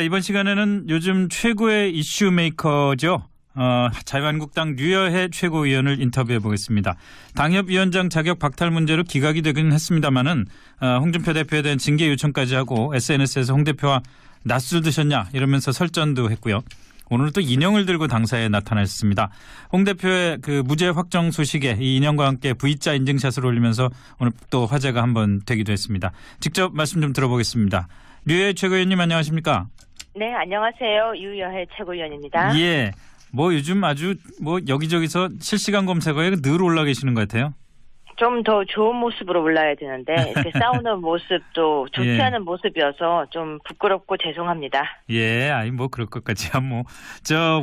이번 시간에는 요즘 최고의 이슈 메이커죠. 자유한국당 류여해 최고위원을 인터뷰해 보겠습니다. 당협위원장 자격 박탈 문제로 기각이 되긴 했습니다마는 홍준표 대표에 대한 징계 요청까지 하고 SNS에서 홍 대표와 낯술 드셨냐 이러면서 설전도 했고요. 오늘 또 인형을 들고 당사에 나타나셨습니다. 홍 대표의 그 무죄 확정 소식에 이 인형과 함께 V자 인증샷을 올리면서 오늘 또 화제가 한번 되기도 했습니다. 직접 말씀 좀 들어보겠습니다. 류여해 최고위원님 안녕하십니까? 네, 안녕하세요. 유여해 최고위원입니다. 예. 요즘 아주 여기저기서 실시간 검색어에 늘 올라 계시는 것 같아요. 좀 더 좋은 모습으로 올라야 되는데 이렇게 싸우는 모습도 좋지 예. 않은 모습이어서 좀 부끄럽고 죄송합니다. 예, 그럴 것까지야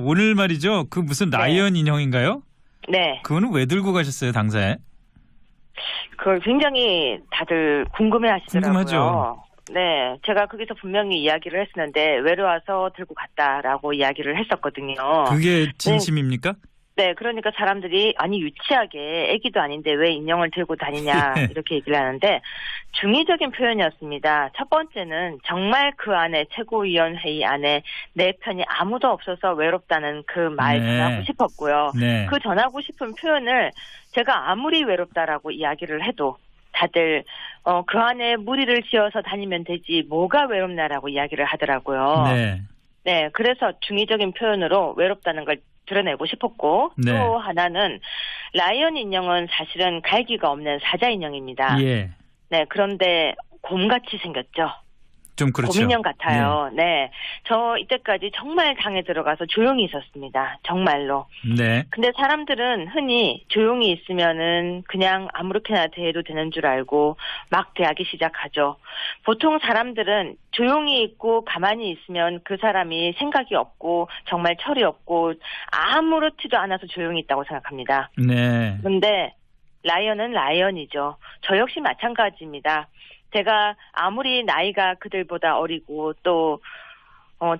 오늘 말이죠. 그 무슨 라이언 인형인가요? 네. 그거는 왜 들고 가셨어요, 당사에? 그걸 굉장히 다들 궁금해 하시더라고요. 궁금하죠. 네, 제가 거기서 분명히 이야기를 했었는데 외로워서 들고 갔다라고 이야기를 했었거든요. 그게 진심입니까? 네, 그러니까 사람들이 아니 유치하게 애기도 아닌데 왜 인형을 들고 다니냐 이렇게 얘기를 하는데 중의적인 표현이었습니다. 첫 번째는 정말 그 안에 최고위원회의 안에 내 편이 아무도 없어서 외롭다는 그 말 전하고 싶었고요. 네. 그 전하고 싶은 표현을 제가 아무리 외롭다라고 이야기를 해도 다들 그 안에 무리를 지어서 다니면 되지 뭐가 외롭나라고 이야기를 하더라고요. 네. 네, 그래서 중의적인 표현으로 외롭다는 걸 드러내고 싶었고 네. 또 하나는 라이언 인형은 사실은 갈기가 없는 사자 인형입니다. 예. 네, 그런데 곰같이 생겼죠. 좀 그렇죠. 곰인형 같아요. 네, 저 이때까지 정말 당에 들어가서 조용히 있었습니다. 정말로. 네. 근데 사람들은 흔히 조용히 있으면은 그냥 아무렇게나 대해도 되는 줄 알고 막 대하기 시작하죠. 보통 사람들은 조용히 있고 가만히 있으면 그 사람이 생각이 없고 정말 철이 없고 아무렇지도 않아서 조용히 있다고 생각합니다. 네. 그런데 라이언은 라이언이죠. 저 역시 마찬가지입니다. 제가 아무리 나이가 그들보다 어리고 또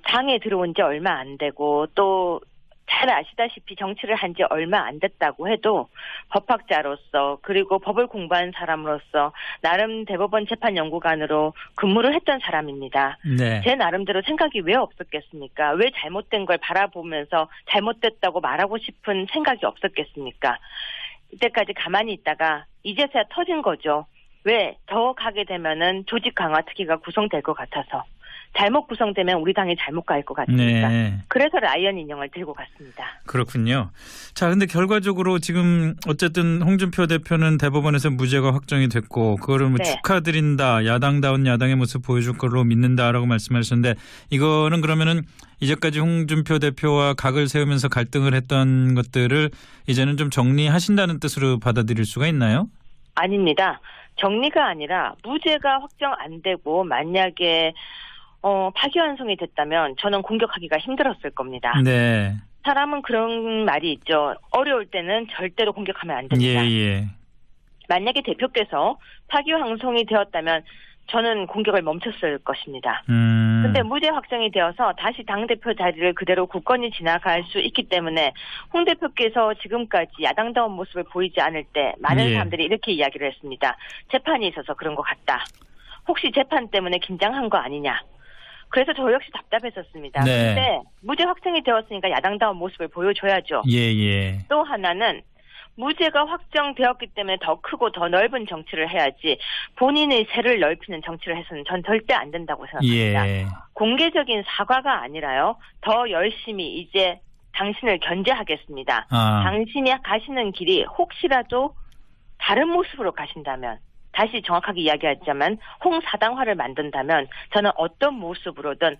당에 들어온 지 얼마 안 되고 또 잘 아시다시피 정치를 한 지 얼마 안 됐다고 해도 법학자로서 그리고 법을 공부한 사람으로서 나름 대법원 재판연구관으로 근무를 했던 사람입니다. 네. 제 나름대로 생각이 왜 없었겠습니까? 왜 잘못된 걸 바라보면서 잘못됐다고 말하고 싶은 생각이 없었겠습니까? 이때까지 가만히 있다가 이제서야 터진 거죠. 왜? 더 가게 되면은 조직 강화 특위가 구성될 것 같아서. 잘못 구성되면 우리 당이 잘못 갈 것 같으니까. 네. 그래서 라이언 인형을 들고 갔습니다. 그렇군요. 자, 근데 결과적으로 지금 어쨌든 홍준표 대표는 대법원에서 무죄가 확정이 됐고 그거를 네. 축하드린다. 야당다운 야당의 모습 보여줄 걸로 믿는다라고 말씀하셨는데 이거는 그러면은 이제까지 홍준표 대표와 각을 세우면서 갈등을 했던 것들을 이제는 좀 정리하신다는 뜻으로 받아들일 수가 있나요? 아닙니다. 정리가 아니라 무죄가 확정 안 되고 만약에 파기환송이 됐다면 저는 공격하기가 힘들었을 겁니다. 네. 사람은 그런 말이 있죠. 어려울 때는 절대로 공격하면 안 됩니다. 예. 만약에 대표께서 파기환송이 되었다면 저는 공격을 멈췄을 것입니다. 근데 무죄 확정이 되어서 다시 당대표 자리를 그대로 굳건히 지나갈 수 있기 때문에 홍 대표께서 지금까지 야당다운 모습을 보이지 않을 때 많은 사람들이 이렇게 이야기를 했습니다. 재판이 있어서 그런 것 같다. 혹시 재판 때문에 긴장한 거 아니냐. 그래서 저 역시 답답했었습니다. 네. 근데 무죄 확정이 되었으니까 야당다운 모습을 보여줘야죠. 예. 또 하나는 무죄가 확정되었기 때문에 더 크고 더 넓은 정치를 해야지 본인의 세를 넓히는 정치를 해서는 전 절대 안 된다고 생각합니다. 예. 공개적인 사과가 아니라요. 더 열심히 이제 당신을 견제하겠습니다. 당신이 가시는 길이 혹시라도 다른 모습으로 가신다면 다시 정확하게 이야기하자면 홍사당화를 만든다면 저는 어떤 모습으로든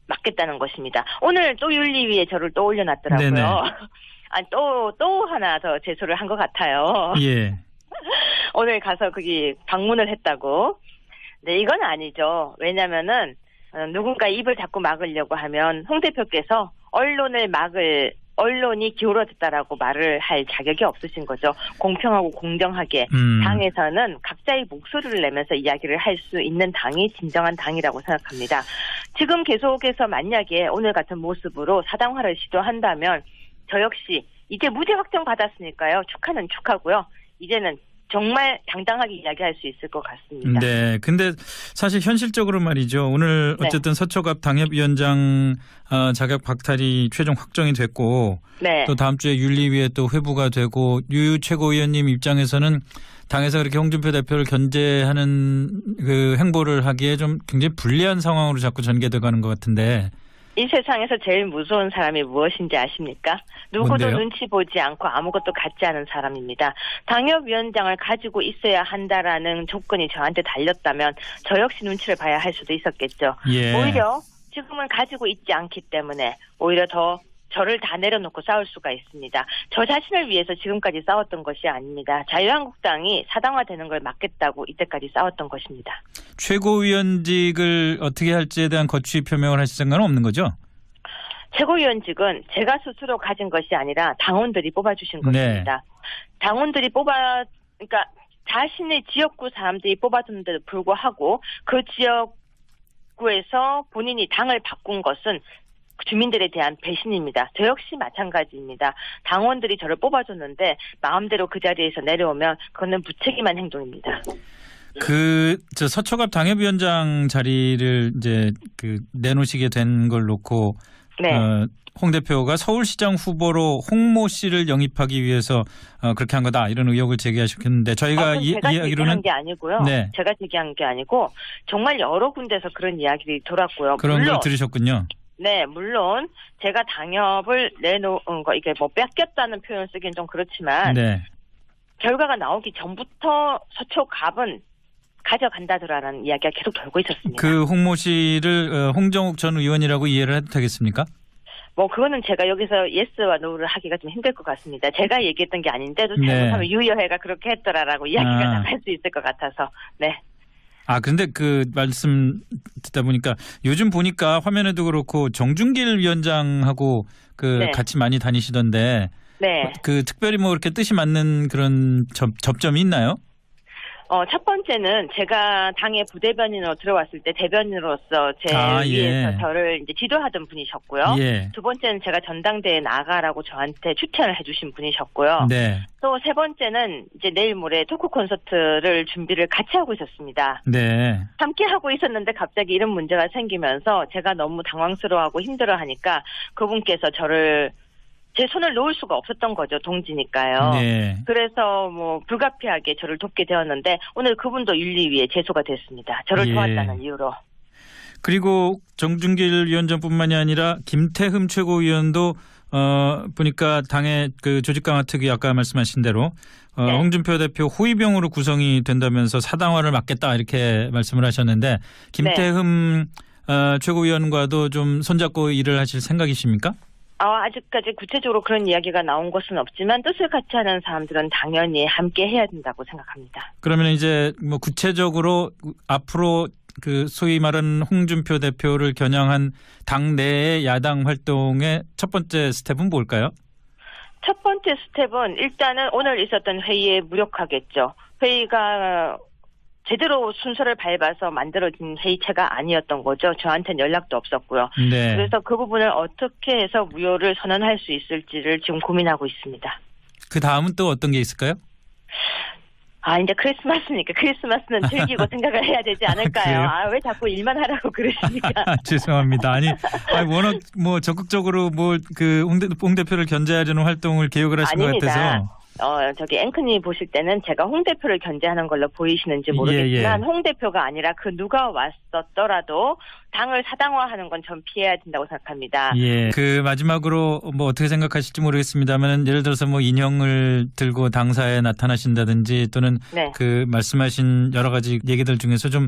막겠다는 것입니다. 오늘 또 윤리위에 저를 또 올려놨더라고요. 네네. 또 하나 더 제소를 한 것 같아요. 예. 오늘 가서 거기 방문을 했다고. 네, 이건 아니죠. 왜냐면은 누군가 입을 자꾸 막으려고 하면 홍 대표께서 언론이 기울어졌다라고 말을 할 자격이 없으신 거죠. 공평하고 공정하게 당에서는 각자의 목소리를 내면서 이야기를 할 수 있는 당이 진정한 당이라고 생각합니다. 지금 계속해서 만약에 오늘 같은 모습으로 사당화를 시도한다면 저 역시 이제 무죄 확정 받았으니까요. 축하는 축하고요. 이제는 정말 당당하게 이야기할 수 있을 것 같습니다. 네. 근데 사실 현실적으로 말이죠. 오늘 어쨌든 서초갑 당협위원장 자격 박탈이 최종 확정이 됐고 네. 또 다음 주에 윤리위에 또 회부가 되고 유 최고위원님 입장에서는 당에서 그렇게 홍준표 대표를 견제하는 그 행보를 하기에 좀 굉장히 불리한 상황으로 자꾸 전개돼 가는 것 같은데. 이 세상에서 제일 무서운 사람이 무엇인지 아십니까? 누구도 뭔데요? 눈치 보지 않고 아무것도 갖지 않은 사람입니다. 당협위원장을 가지고 있어야 한다라는 조건이 저한테 달렸다면 저 역시 눈치를 봐야 할 수도 있었겠죠. 예. 오히려 지금은 가지고 있지 않기 때문에 오히려 더 저를 다 내려놓고 싸울 수가 있습니다. 저 자신을 위해서 지금까지 싸웠던 것이 아닙니다. 자유한국당이 사당화되는 걸 막겠다고 이때까지 싸웠던 것입니다. 최고위원직을 어떻게 할지에 대한 거취 표명을 하실 생각은 없는 거죠? 최고위원직은 제가 스스로 가진 것이 아니라 당원들이 뽑아주신 네. 것입니다. 당원들이 그러니까 자신의 지역구 사람들이 뽑아줬는데도 불구하고 그 지역구에서 본인이 당을 바꾼 것은 주민들에 대한 배신입니다. 저 역시 마찬가지입니다. 당원들이 저를 뽑아줬는데 마음대로 그 자리에서 내려오면 그거는 무책임한 행동입니다. 저 서초갑 당협위원장 자리를 이제 내놓으시게 된 걸 놓고 네. 홍 대표가 서울시장 후보로 홍모 씨를 영입하기 위해서 그렇게 한 거다 이런 의혹을 제기하셨는데 저희가 제가 이야기로는 제기한 게 아니고요. 네. 제가 제기한 게 아니고 정말 여러 군데서 그런 이야기들이 돌았고요. 그런 물론 걸 들으셨군요. 네, 물론 제가 당협을 내놓은 거 이게 뭐 뺏겼다는 표현을 쓰기는 좀 그렇지만 네. 결과가 나오기 전부터 서초갑은 가져간다더라는 이야기가 계속 돌고 있었습니다. 그 홍모 씨를 홍정욱 전 의원이라고 이해를 해도 되겠습니까? 뭐 그거는 제가 여기서 예스와 노를 하기가 좀 힘들 것 같습니다. 제가 얘기했던 게 아닌데도 네. 잘못하면 유여회가 그렇게 했더라라고 이야기가 나갈 수 있을 것 같아서 네. 근데 그 말씀 듣다 보니까 요즘 보니까 화면에도 그렇고 정준길 위원장하고 네. 같이 많이 다니시던데 네. 특별히 뭐 이렇게 뜻이 맞는 그런 접점이 있나요? 첫 번째는 제가 당의 부대변인으로 들어왔을 때 대변인으로서 제 위에서 예. 저를 이제 지도하던 분이셨고요. 예. 두 번째는 제가 전당대회에 나가라고 저한테 추천을 해주신 분이셨고요. 네. 또 세 번째는 이제 내일 모레 토크 콘서트를 준비를 같이 하고 있었습니다. 네. 함께 하고 있었는데 갑자기 이런 문제가 생기면서 제가 너무 당황스러워하고 힘들어하니까 그분께서 저를 제 손을 놓을 수가 없었던 거죠. 동지니까요. 네. 그래서 뭐 불가피하게 저를 돕게 되었는데 오늘 그분도 윤리위에 제소가 됐습니다. 저를 예. 도왔다는 이유로. 그리고 정준길 위원장뿐만이 아니라 김태흠 최고위원도 보니까 당의 그 조직 강화 특위 아까 말씀하신 대로 네. 홍준표 대표 호위병으로 구성이 된다면서 사당화를 막겠다 이렇게 말씀을 하셨는데 김태흠 최고위원과도 좀 손잡고 일을 하실 생각이십니까? 아직까지 구체적으로 그런 이야기가 나온 것은 없지만 뜻을 같이 하는 사람들은 당연히 함께 해야 된다고 생각합니다. 그러면 이제 뭐 구체적으로 앞으로 그 소위 말하는 홍준표 대표를 겨냥한 당 내의 야당 활동의 첫 번째 스텝은 뭘까요? 첫 번째 스텝은 일단은 오늘 있었던 회의에 무력하겠죠. 회의가 제대로 순서를 밟아서 만들어진 회의체가 아니었던 거죠. 저한테는 연락도 없었고요. 네. 그래서 그 부분을 어떻게 해서 무효를 선언할 수 있을지를 지금 고민하고 있습니다. 그 다음은 또 어떤 게 있을까요? 이제 크리스마스니까 크리스마스는 즐기고 생각을 해야 되지 않을까요? 왜 자꾸 일만 하라고 그러십니까? 죄송합니다. 아니 워낙 뭐 적극적으로 홍 대표를 견제하려는 활동을 계획을 하신 것 같아서. 저기 앵커님 보실 때는 제가 홍 대표를 견제하는 걸로 보이시는지 모르겠지만 예. 홍 대표가 아니라 그 누가 왔었더라도 당을 사당화하는 건 전 피해야 된다고 생각합니다. 예. 그 마지막으로 뭐 어떻게 생각하실지 모르겠습니다만 예를 들어서 뭐 인형을 들고 당사에 나타나신다든지 또는 네. 그 말씀하신 여러 가지 얘기들 중에서 좀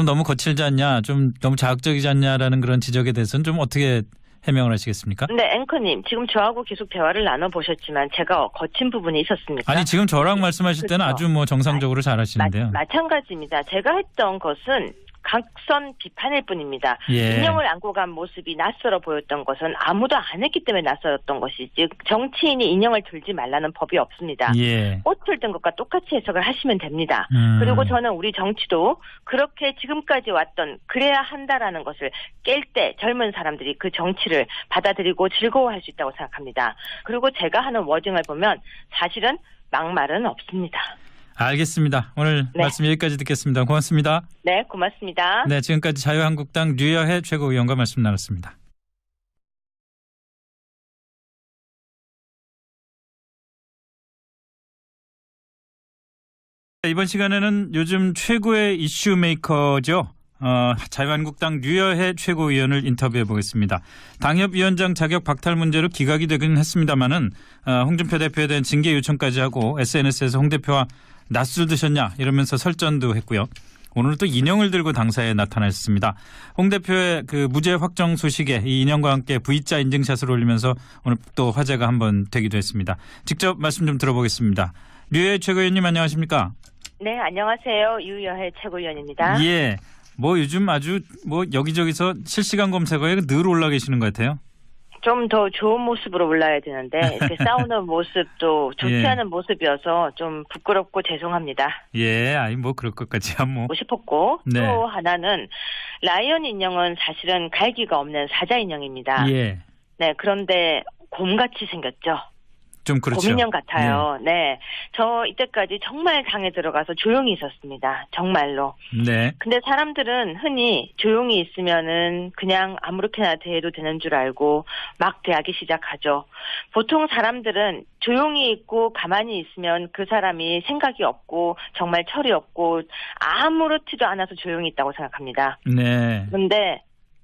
너무 거칠지 않냐, 좀 너무 자극적이지 않냐라는 그런 지적에 대해서는 좀 어떻게 해명을 하시겠습니까? 네, 앵커님 지금 저하고 계속 대화를 나눠보셨지만 제가 거친 부분이 있었습니까? 아니 지금 저랑 말씀하실 때는 그렇죠. 아주 뭐 정상적으로 잘 하시는데요. 마찬가지입니다. 제가 했던 것은 각선 비판일 뿐입니다. 예. 인형을 안고 간 모습이 낯설어 보였던 것은 아무도 안 했기 때문에 낯설었던 것이지 정치인이 인형을 들지 말라는 법이 없습니다. 예. 옷을 든 것과 똑같이 해석을 하시면 됩니다. 그리고 저는 우리 정치도 그렇게 지금까지 왔던 그래야 한다라는 것을 깰 때 젊은 사람들이 그 정치를 받아들이고 즐거워할 수 있다고 생각합니다. 그리고 제가 하는 워딩을 보면 사실은 막말은 없습니다. 알겠습니다. 오늘 네. 말씀 여기까지 듣겠습니다. 고맙습니다. 네, 고맙습니다. 네, 지금까지 자유한국당 류여해 최고위원과 말씀 나눴습니다. 이번 시간에는 요즘 최고의 이슈 메이커죠. 자유한국당 류여해 최고위원을 인터뷰해 보겠습니다. 당협위원장 자격 박탈 문제로 기각이 되긴 했습니다마는 홍준표 대표에 대한 징계 요청까지 하고 SNS에서 홍 대표와 낯술 드셨냐 이러면서 설전도 했고요. 오늘 또 인형을 들고 당사에 나타났습니다. 홍 대표의 그 무죄 확정 소식에 이 인형과 함께 V자 인증샷을 올리면서 오늘 또 화제가 한번 되기도 했습니다. 직접 말씀 좀 들어보겠습니다. 류여해 최고위원님 안녕하십니까? 네, 안녕하세요. 유여해 최고위원입니다. 예. 뭐 요즘 아주 뭐 여기저기서 실시간 검색어에 늘 올라 계시는 것 같아요. 좀 더 좋은 모습으로 올라야 되는데 이렇게 싸우는 모습도 좋지 예. 않은 모습이어서 좀 부끄럽고 죄송합니다. 예, 아니 뭐 그럴 것까지야 뭐. 하고 싶었고 네. 또 하나는 라이언 인형은 사실은 갈기가 없는 사자 인형입니다. 예. 네, 그런데 곰같이 생겼죠. 좀 그렇죠. 곰인형 같아요. 네, 저 이때까지 정말 당에 들어가서 조용히 있었습니다. 정말로. 네. 근데 사람들은 흔히 조용히 있으면은 그냥 아무렇게나 대해도 되는 줄 알고 막 대하기 시작하죠. 보통 사람들은 조용히 있고 가만히 있으면 그 사람이 생각이 없고 정말 철이 없고 아무렇지도 않아서 조용히 있다고 생각합니다. 네. 그런데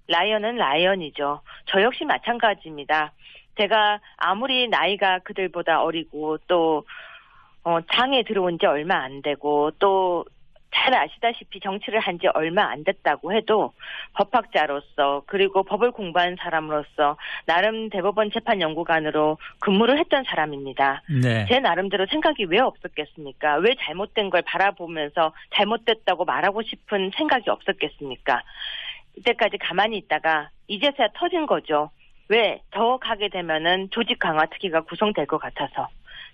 라이언은 라이언이죠. 저 역시 마찬가지입니다. 제가 아무리 나이가 그들보다 어리고 또 당에 들어온 지 얼마 안 되고 또 잘 아시다시피 정치를 한 지 얼마 안 됐다고 해도 법학자로서 그리고 법을 공부한 사람으로서 나름 대법원 재판연구관으로 근무를 했던 사람입니다. 네. 제 나름대로 생각이 왜 없었겠습니까? 왜 잘못된 걸 바라보면서 잘못됐다고 말하고 싶은 생각이 없었겠습니까? 이때까지 가만히 있다가 이제서야 터진 거죠. 왜? 더 가게 되면은 조직 강화 특위가 구성될 것 같아서.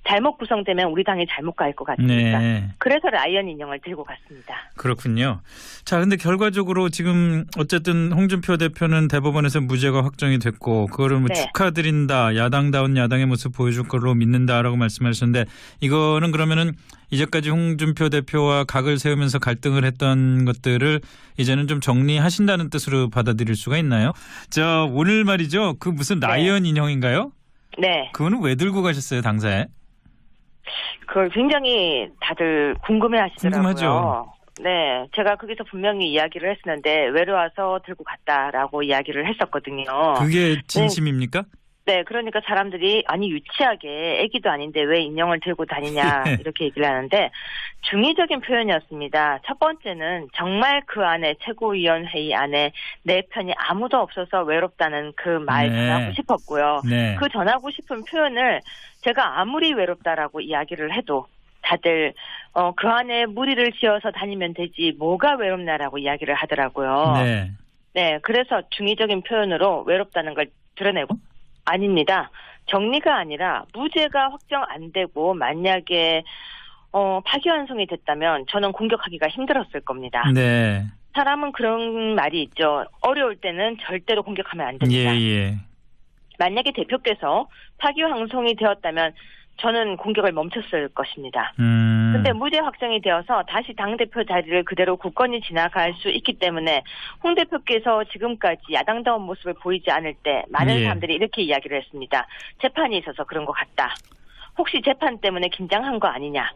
잘못 구성되면 우리 당이 잘못 갈 것 같으니까. 네. 그래서 라이언 인형을 들고 갔습니다. 그렇군요. 자, 근데 결과적으로 지금 어쨌든 홍준표 대표는 대법원에서 무죄가 확정이 됐고 그거를 뭐 네. 축하드린다. 야당다운 야당의 모습 보여줄 걸로 믿는다라고 말씀하셨는데 이거는 그러면은 이제까지 홍준표 대표와 각을 세우면서 갈등을 했던 것들을 이제는 좀 정리하신다는 뜻으로 받아들일 수가 있나요? 자, 오늘 말이죠. 그 무슨 라이언 인형인가요? 네. 그거는 왜 들고 가셨어요, 당사에? 그걸 굉장히 다들 궁금해 하시더라고요. 궁금하죠. 네. 제가 거기서 분명히 이야기를 했었는데 외로워서 들고 갔다라고 이야기를 했었거든요. 그게 진심입니까? 네, 그러니까 사람들이 아니 유치하게 애기도 아닌데 왜 인형을 들고 다니냐 이렇게 얘기를 하는데 중의적인 표현이었습니다. 첫 번째는 정말 그 안에 최고위원회의 안에 내 편이 아무도 없어서 외롭다는 그 말 네. 전하고 싶었고요. 네. 그 전하고 싶은 표현을 제가 아무리 외롭다라고 이야기를 해도 다들 그 안에 무리를 지어서 다니면 되지 뭐가 외롭나라고 이야기를 하더라고요. 네. 네, 그래서 중의적인 표현으로 외롭다는 걸 드러내고 아닙니다. 정리가 아니라 무죄가 확정 안 되고 만약에 파기환송이 됐다면 저는 공격하기가 힘들었을 겁니다. 네. 사람은 그런 말이 있죠. 어려울 때는 절대로 공격하면 안 됩니다. 예. 만약에 대표께서 파기환송이 되었다면 저는 공격을 멈췄을 것입니다. 근데 무죄 확정이 되어서 다시 당대표 자리를 그대로 굳건히 지나갈 수 있기 때문에 홍 대표께서 지금까지 야당다운 모습을 보이지 않을 때 많은 예. 사람들이 이렇게 이야기를 했습니다. 재판이 있어서 그런 것 같다. 혹시 재판 때문에 긴장한 거 아니냐.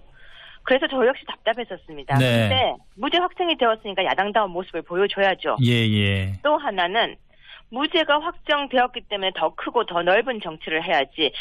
그래서 저 역시 답답했었습니다. 네. 근데 무죄 확정이 되었으니까 야당다운 모습을 보여줘야죠. 예. 또 하나는 무죄가 확정되었기 때문에 더 크고 더 넓은 정치를 해야지